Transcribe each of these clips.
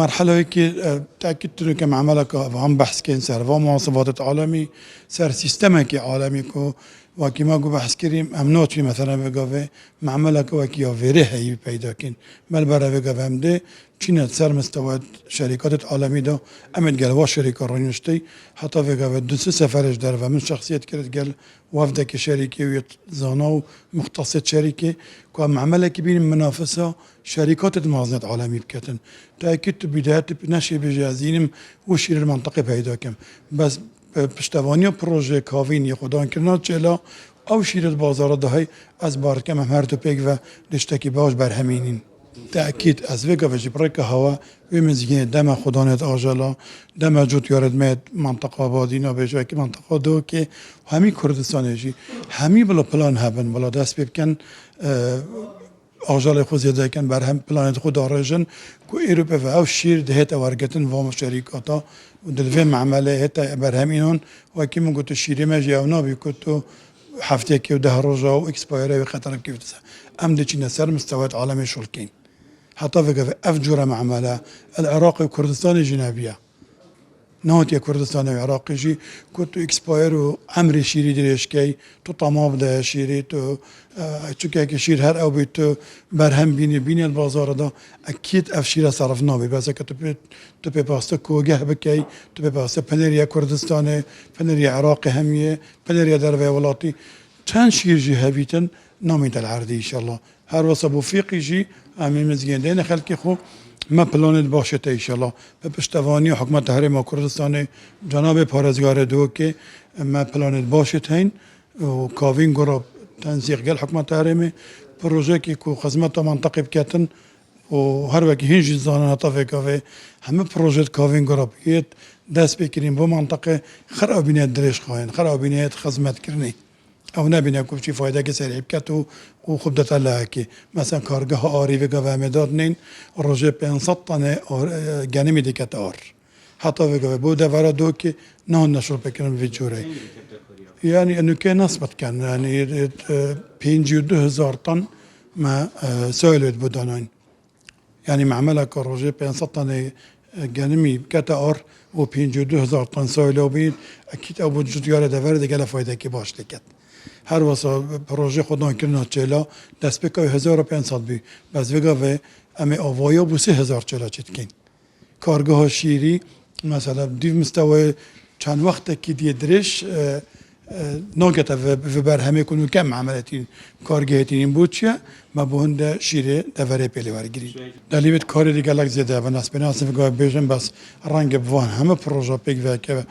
مرحلة هيك تأكدت إنه كم عملك هم بحث كان سر و مواصفات عالمي سر سيستمك عالمي كو وكي ما جو بحث كريم أمنوت في مثلا بقى معملك وكي وفيره هي پیدا كين بل برا بقى هم ده چين سر مستوى شركات عالمي ده أمد قال وشركة رنشتي حتى بقى دو سفرش در و من شخصيت كرت قال وفدك شركة ويتزانو مختصة شركة كو معملك بين منافسة شركات الموازنات عالمي بكتن تأكدت بداية نشي بجازينم وشير المنطقة پیدا كم بس پشتوانی پروژه کاوین خودان کرنا چلا او شیرت بازار دهی از بار کم هم هر دو پیک و رشتکی باش بر همینین تأکید از وگا و جبرک هوا و مزگین دم خودانت آجالا دم جوت یارد مید منطقه آبادینا بیجا که منطقه دو که همی کردستان جی همی بلا پلان هبن بلا دست بکن آجال خود زیاده کن بر هم پلانت خود آرژن که ایروپا و او شیر دهت ورگتن وام شریکاتا و دلوی معمله هتا بر همینون و که من گوتو شیری مجی او نابی کتو هفته که و ده روزا و اکسپایره و خطر کیفتسا ام ده چی نسر مستویات عالمی شلکین حتی فکر افجور معمله العراق و کردستان جنوبیه نهات یا کردستان و عراقی جی کتو اکسپایر و عمر شیری دیرش کی تو طماب ده شیری تو چون که شیر هر او بیت تو برهم بینی البازار ده اکید اف شیر صرف نابی بس که تو به پاسته کوگه بکی تو به پاسته پنریا کردستان پنریا عراق همیه پنریا در ولاتی چند شیر جی هبیتن نامید العردی انشالله هر وصف وفیقی جی امین مزگین دین خلقی خو ما پلانت باشه تا انشالله به پشتوانی حکومت حرم کردستان جناب پارزگار دو که ما پلانت باشه تین و کاوین گروه تنسیق گل حکومت حرمه پروژه که کو خدمت منطقه بکتن و هر وقت هنج زانه طفه کافه همه پروژه کاوین گروه بیت دست بکریم با منطقه خرابینیت درش خواهن خرابینیت خدمت کرنی او نبینه که چی فایده که سریع بکت و خوب دت الله که مثلا کارگاه آری و گوه مداد نین روزه 500 تنه گنمی دیکت آر حتی و گوه بوده ورا دو که نه نشر بکنن وی جوره یعنی انو که نسبت کن یعنی 52,000 تن ما سویلوید بودانین یعنی معمله که روزه 500 تنه گنمی بکت آر و 52,000 تن سویلو بید اکید او وجود یاره دوره دیگه فایده که باش دیکت هر واسه پروژه خودان کرنا چلا دست بکای 1500 بی بس وگا و امی آوایا بو 3000 چلا چید کن کارگاه شیری مثلا دیو مستوى چند وقت که دی درش ناگت و بر همه کنو کم عملتین کارگاهتین بود چیه ما بهند شیره دوره پیلی ورگیری دلیبت کاری دیگه لگ زیاده و نسبت ناسف گاه بیشن بس رنگ بوان همه پروژه پیک و که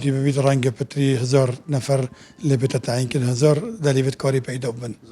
دی ببید رنگ پتری 1000 نفر لبت تعیین کن 1000 دلیبت کاری پیدا بن